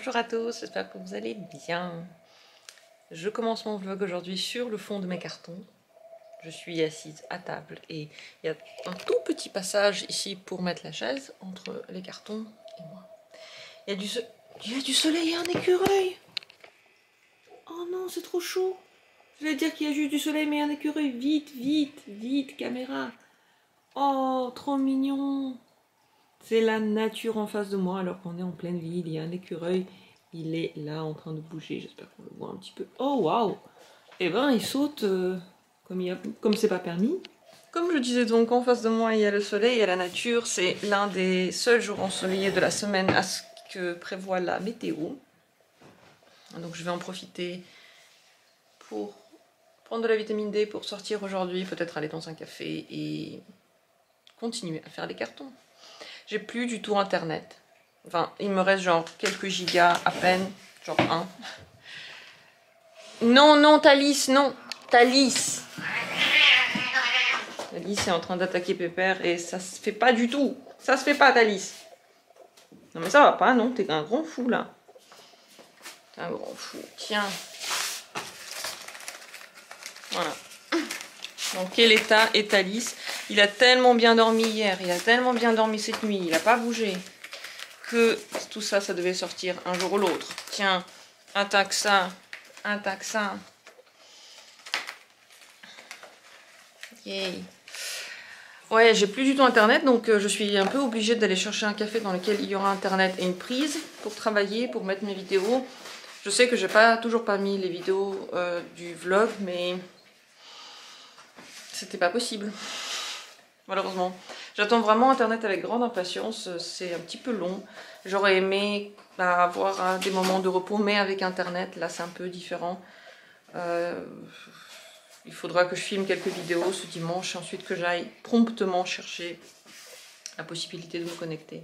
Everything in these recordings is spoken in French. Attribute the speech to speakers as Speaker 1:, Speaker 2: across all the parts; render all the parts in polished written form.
Speaker 1: Bonjour à tous, j'espère que vous allez bien. Je commence mon vlog aujourd'hui sur le fond de mes cartons. Je suis assise à table et il y a un tout petit passage ici pour mettre la chaise entre les cartons et moi. Il y a du soleil et un écureuil. Oh non, c'est trop chaud. Je vais dire qu'il y a juste du soleil mais un écureuil. Vite, vite, vite, caméra. Oh, trop mignon. C'est la nature en face de moi alors qu'on est en pleine ville. Il y a un écureuil. Il est là en train de bouger. J'espère qu'on le voit un petit peu. Oh waouh! Eh ben il saute comme c'est pas permis. Comme je disais donc, en face de moi il y a le soleil et la nature. C'est l'un des seuls jours ensoleillés de la semaine à ce que prévoit la météo. Donc je vais en profiter pour prendre de la vitamine D pour sortir aujourd'hui. Peut-être aller dans un café et continuer à faire des cartons. J'ai plus du tout internet. Enfin, il me reste genre quelques gigas à peine. Genre 1. Non, non, Thalys, non. Thalys. Thalys est en train d'attaquer Pépère et ça se fait pas du tout. Ça se fait pas, Thalys. Non mais ça va pas, non. T'es un grand fou, là. T'es un grand fou. Tiens. Voilà. Dans quel état est Thalys? Il a tellement bien dormi hier. Il a tellement bien dormi cette nuit. Il a pas bougé. Que tout ça, ça devait sortir un jour ou l'autre. Tiens, attaque ça. Attaque ça. Yay. Ouais, j'ai plus du tout internet, donc je suis un peu obligée d'aller chercher un café dans lequel il y aura internet et une prise pour travailler, pour mettre mes vidéos. Je sais que j'ai toujours pas mis les vidéos du vlog, mais c'était pas possible. Malheureusement. J'attends vraiment internet avec grande impatience, c'est un petit peu long. J'aurais aimé avoir des moments de repos, mais avec internet, là c'est un peu différent. Il faudra que je filme quelques vidéos ce dimanche et ensuite que j'aille promptement chercher la possibilité de me connecter.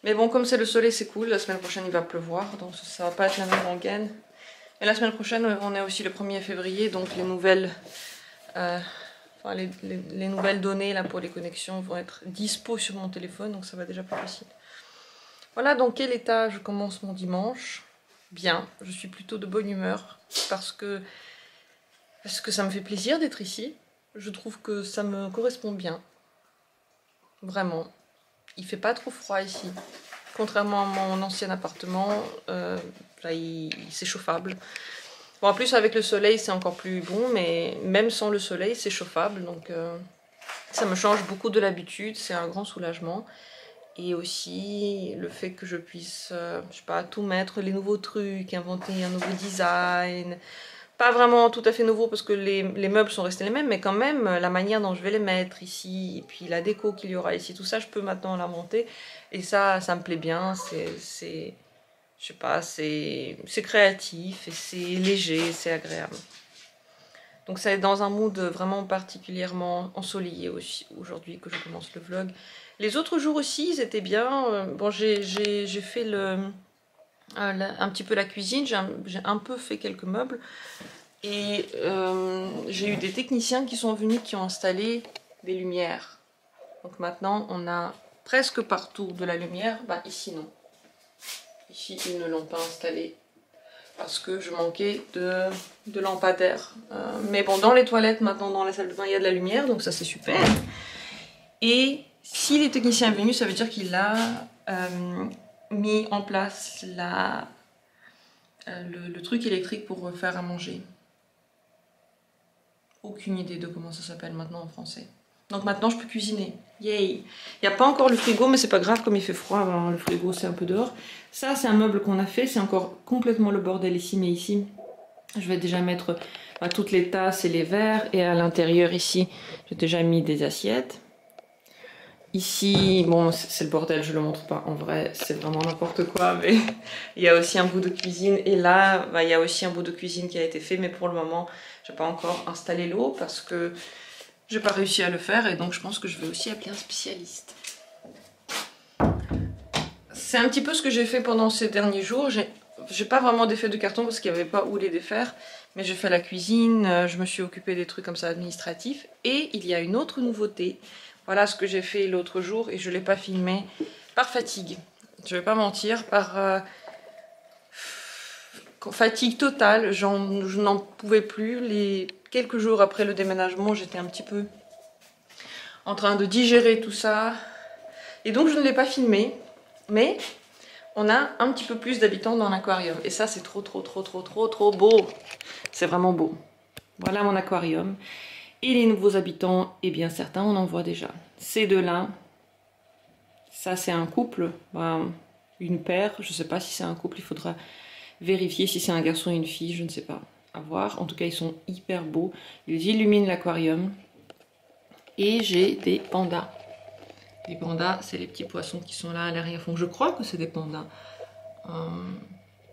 Speaker 1: Mais bon, comme c'est le soleil, c'est cool. La semaine prochaine, il va pleuvoir, donc ça va pas être la même rengaine. Et la semaine prochaine, on est aussi le 1er février, donc les nouvelles... les nouvelles données là, pour les connexions vont être dispo sur mon téléphone, donc ça va déjà plus facile. Voilà, dans quel état je commence mon dimanche? Bien, je suis plutôt de bonne humeur parce que ça me fait plaisir d'être ici. Je trouve que ça me correspond bien. Vraiment. Il fait pas trop froid ici. Contrairement à mon ancien appartement, là, c'est chauffable. Bon, en plus, avec le soleil, c'est encore plus bon, mais même sans le soleil, c'est chauffable. Donc, ça me change beaucoup de l'habitude. C'est un grand soulagement. Et aussi, le fait que je puisse, je sais pas, tout mettre, les nouveaux trucs, inventer un nouveau design. Pas vraiment tout à fait nouveau parce que les meubles sont restés les mêmes, mais quand même, la manière dont je vais les mettre ici, et puis la déco qu'il y aura ici, tout ça, je peux maintenant l'inventer. Et ça me plaît bien. Je sais pas, c'est créatif et c'est léger, c'est agréable. Donc c'est dans un mood vraiment particulièrement ensoleillé aussi aujourd'hui que je commence le vlog. Les autres jours aussi, ils étaient bien. Bon, j'ai fait un petit peu la cuisine, j'ai un peu fait quelques meubles. Et j'ai eu des techniciens qui sont venus, qui ont installé des lumières. Donc maintenant, on a presque partout de la lumière. Bah ici, non. Ici, ils ne l'ont pas installé parce que je manquais de lampadaires. Mais bon, dans les toilettes, maintenant, dans la salle de bain, il y a de la lumière, donc ça, c'est super. Et si les techniciens sont venus, ça veut dire qu'il a mis en place le truc électrique pour faire à manger. Aucune idée de comment ça s'appelle maintenant en français. Donc maintenant je peux cuisiner. Yay! Il n'y a pas encore le frigo, mais c'est pas grave, comme il fait froid, alors le frigo c'est un peu dehors. Ça c'est un meuble qu'on a fait, c'est encore complètement le bordel ici, mais ici je vais déjà mettre toutes les tasses et les verres. Et à l'intérieur ici, j'ai déjà mis des assiettes. Ici, bon c'est le bordel, je le montre pas en vrai, c'est vraiment n'importe quoi, mais il y a aussi un bout de cuisine. Et là, il y a aussi un bout de cuisine qui a été fait, mais pour le moment, j'ai pas encore installé l'eau parce que j'ai pas réussi à le faire et donc je pense que je vais aussi appeler un spécialiste. C'est un petit peu ce que j'ai fait pendant ces derniers jours. J'ai pas vraiment défait de carton parce qu'il n'y avait pas où les défaire, mais j'ai fait la cuisine, je me suis occupée des trucs comme ça administratifs. Et il y a une autre nouveauté. Voilà ce que j'ai fait l'autre jour et je l'ai pas filmé par fatigue. Je vais pas mentir, par fatigue totale, je n'en pouvais plus. Les quelques jours après le déménagement, j'étais un petit peu en train de digérer tout ça. Et donc je ne l'ai pas filmé, mais on a un petit peu plus d'habitants dans l'aquarium. Et ça, c'est trop beau. C'est vraiment beau. Voilà mon aquarium. Et les nouveaux habitants, eh bien certains, on en voit déjà. Ces deux-là, ça c'est un couple, une paire. Je ne sais pas si c'est un couple, il faudra vérifier si c'est un garçon et une fille, je ne sais pas. À voir. En tout cas, ils sont hyper beaux. Ils illuminent l'aquarium. Et j'ai des pandas. Les pandas, c'est les petits poissons qui sont là à l'arrière-fond. Je crois que c'est des pandas.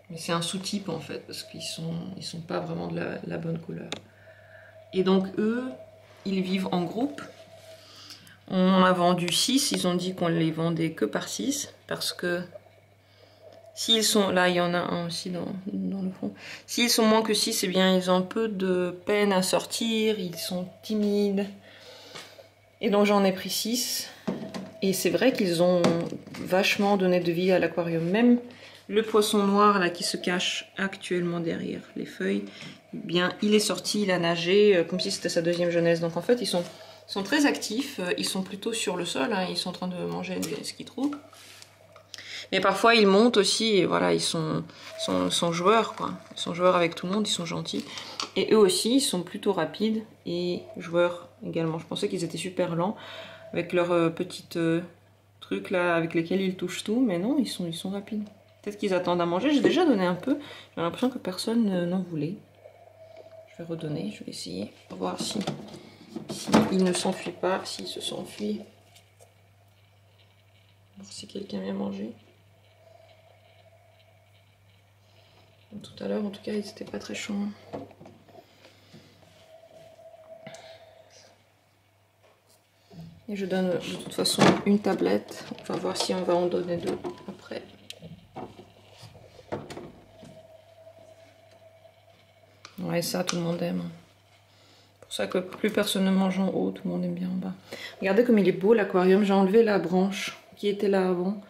Speaker 1: Mais c'est un sous-type en fait, parce qu'ils sont pas vraiment de la bonne couleur. Et donc eux, ils vivent en groupe. On en a vendu 6, ils ont dit qu'on les vendait que par 6, parce que s'ils sont, là il y en a un aussi dans le fond, s'ils sont moins que 6, eh bien ils ont un peu de peine à sortir, ils sont timides. Et donc j'en ai pris 6, et c'est vrai qu'ils ont vachement donné de vie à l'aquarium. Même le poisson noir là qui se cache actuellement derrière les feuilles, eh bien il est sorti, il a nagé comme si c'était sa deuxième jeunesse. Donc en fait ils sont très actifs, ils sont plutôt sur le sol, hein, ils sont en train de manger ce qu'ils trouvent. Mais parfois ils montent aussi et voilà, ils sont joueurs quoi. Ils sont joueurs avec tout le monde, ils sont gentils. Et eux aussi, ils sont plutôt rapides et joueurs également. Je pensais qu'ils étaient super lents avec leurs petites trucs là avec lesquels ils touchent tout, mais non, ils sont rapides. Peut-être qu'ils attendent à manger. J'ai déjà donné un peu. J'ai l'impression que personne n'en voulait. Je vais redonner, je vais essayer pour voir si il ne s'enfuit pas, s'il se s'enfuit. Voir si quelqu'un vient manger. Tout à l'heure, en tout cas, ils n'étaient pas très chauds. Et je donne de toute façon une tablette. On va voir si on va en donner 2 après. Ouais, ça, tout le monde aime. C'est pour ça que plus personne ne mange en haut, tout le monde aime bien en bas. Regardez comme il est beau l'aquarium. J'ai enlevé la branche qui était là avant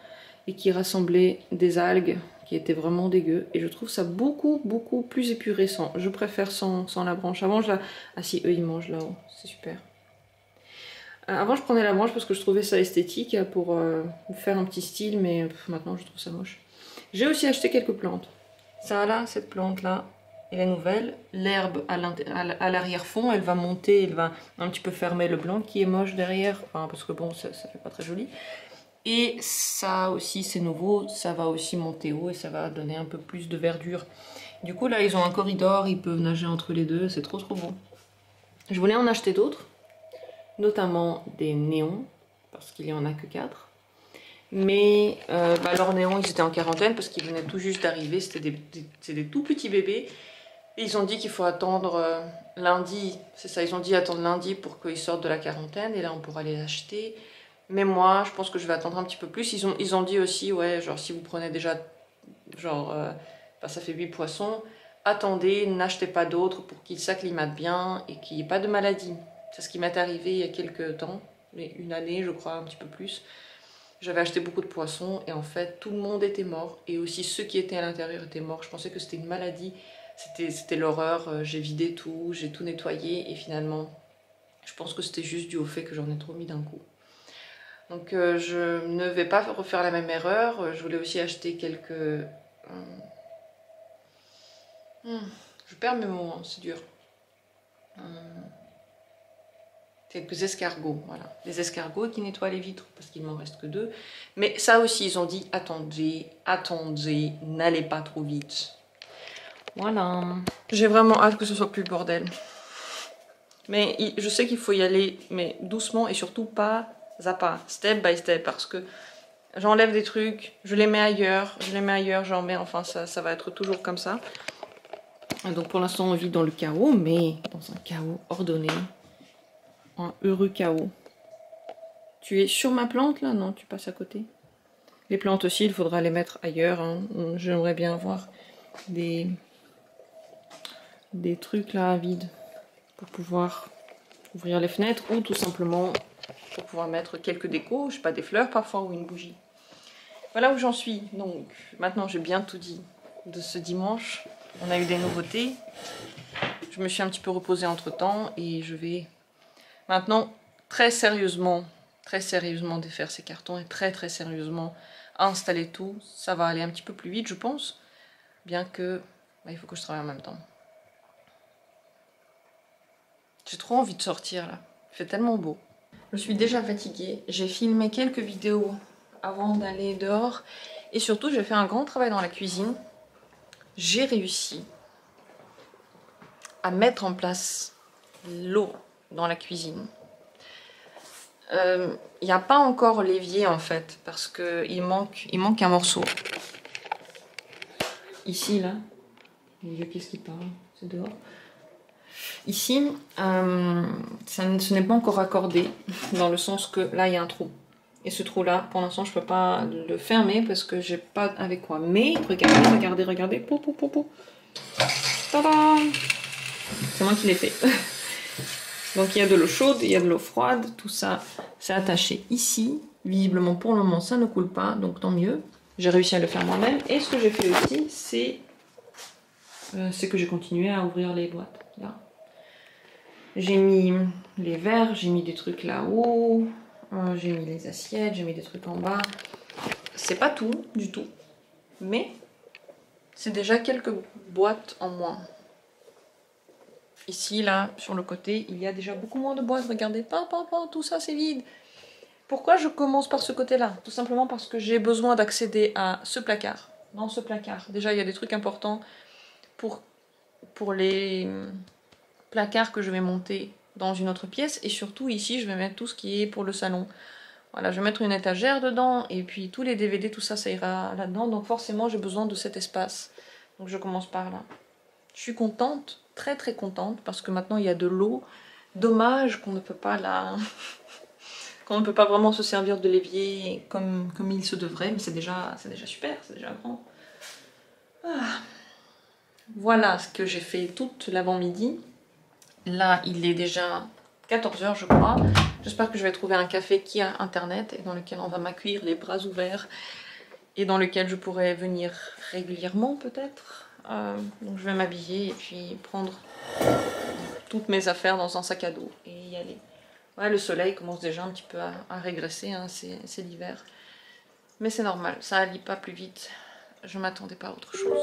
Speaker 1: et qui rassemblait des algues qui étaient vraiment dégueu. Et je trouve ça beaucoup plus épuré sans. Je préfère sans la branche. Avant, je la... Ah si, eux, ils mangent là-haut. C'est super. Avant, je prenais la branche parce que je trouvais ça esthétique pour faire un petit style, mais maintenant, je trouve ça moche. J'ai aussi acheté quelques plantes. Ça là, cette plante-là, elle est nouvelle. L'herbe à l'arrière-fond, elle va monter, elle va un petit peu fermer le blanc qui est moche derrière. Enfin, parce que bon, ça fait pas très joli. Et ça aussi, c'est nouveau. Ça va aussi monter haut et ça va donner un peu plus de verdure. Du coup, là, ils ont un corridor, ils peuvent nager entre les deux. C'est trop beau. Je voulais en acheter d'autres. Notamment des néons, parce qu'il n'y en a que 4. Mais leurs néons, ils étaient en quarantaine parce qu'ils venaient tout juste d'arriver. C'était des tout petits bébés. Et ils ont dit qu'il faut attendre lundi. C'est ça, ils ont dit attendre lundi pour qu'ils sortent de la quarantaine. Et là, on pourra les acheter. Mais moi, je pense que je vais attendre un petit peu plus. Ils ont dit aussi, ouais, genre si vous prenez déjà, genre, ça fait 8 poissons, attendez, n'achetez pas d'autres pour qu'ils s'acclimatent bien et qu'il n'y ait pas de maladie. C'est ce qui m'est arrivé il y a quelques temps, une année je crois, un petit peu plus. J'avais acheté beaucoup de poissons et en fait tout le monde était mort et aussi ceux qui étaient à l'intérieur étaient morts. Je pensais que c'était une maladie, c'était l'horreur, j'ai vidé tout, j'ai tout nettoyé et finalement je pense que c'était juste dû au fait que j'en ai trop mis d'un coup. Donc je ne vais pas refaire la même erreur, je voulais aussi acheter quelques... Je perds mes mots, hein, c'est dur. Quelques escargots, voilà. Des escargots qui nettoient les vitres, parce qu'il m'en reste que 2. Mais ça aussi, ils ont dit, attendez, n'allez pas trop vite. Voilà. J'ai vraiment hâte que ce soit plus le bordel. Mais je sais qu'il faut y aller, mais doucement et surtout pas à pas, step by step, parce que j'enlève des trucs, je les mets ailleurs, j'en mets, enfin ça va être toujours comme ça. Donc pour l'instant, on vit dans le chaos, mais dans un chaos ordonné. Un heureux chaos. Tu es sur ma plante là? Non, tu passes à côté. Les plantes aussi, il faudra les mettre ailleurs. Hein. J'aimerais bien avoir des trucs là vides pour pouvoir ouvrir les fenêtres ou tout simplement pour pouvoir mettre quelques décos, je sais pas, des fleurs parfois ou une bougie. Voilà où j'en suis. Donc maintenant j'ai bien tout dit de ce dimanche. On a eu des nouveautés. Je me suis un petit peu reposée entre temps et je vais maintenant très sérieusement défaire ces cartons et très sérieusement installer tout. Ça va aller un petit peu plus vite, je pense, bien que il faut que je travaille en même temps. J'ai trop envie de sortir là, il fait tellement beau. Je suis déjà fatiguée, j'ai filmé quelques vidéos avant d'aller dehors et surtout j'ai fait un grand travail dans la cuisine. J'ai réussi à mettre en place l'eau dans la cuisine. Il n'y a pas encore l'évier en fait, parce qu'il manque un morceau. Ici, là, qu'est-ce qui parle? C'est dehors. Ici, ce n'est pas encore accordé, dans le sens que là, il y a un trou. Et ce trou-là, pour l'instant, je ne peux pas le fermer parce que j'ai pas avec quoi. Mais, regardez. Pou. Tada! C'est moi qui l'ai fait. Donc il y a de l'eau chaude, il y a de l'eau froide, tout ça c'est attaché ici. Visiblement pour le moment ça ne coule pas, donc tant mieux. J'ai réussi à le faire moi-même. Et ce que j'ai fait aussi, c'est que j'ai continué à ouvrir les boîtes. Là. J'ai mis les verres, j'ai mis des trucs là-haut, j'ai mis les assiettes, j'ai mis des trucs en bas. C'est pas tout du tout, mais c'est déjà quelques boîtes en moins. Ici, là, sur le côté, il y a déjà beaucoup moins de boîtes. Regardez, tout ça, c'est vide. Pourquoi je commence par ce côté-là? Tout simplement parce que j'ai besoin d'accéder à ce placard. Dans ce placard, déjà, il y a des trucs importants pour les placards que je vais monter dans une autre pièce. Et surtout, ici, je vais mettre tout ce qui est pour le salon. Voilà, je vais mettre une étagère dedans. Et puis, tous les DVD, tout ça, ça ira là-dedans. Donc, forcément, j'ai besoin de cet espace. Donc, je commence par là. Je suis contente, très contente, parce que maintenant il y a de l'eau. Dommage qu'on ne peut pas qu'on ne peut pas vraiment se servir de l'évier comme il se devrait, mais c'est déjà super, c'est déjà grand. Ah. Voilà ce que j'ai fait toute l'avant-midi. Là, il est déjà 14 h, je crois. J'espère que je vais trouver un café qui a internet et dans lequel on va m'accueillir les bras ouverts et dans lequel je pourrai venir régulièrement peut-être. Donc je vais m'habiller et puis prendre toutes mes affaires dans un sac à dos et y aller. Ouais, le soleil commence déjà un petit peu à régresser, hein, c'est l'hiver. Mais c'est normal, ça n'allie pas plus vite. Je m'attendais pas à autre chose.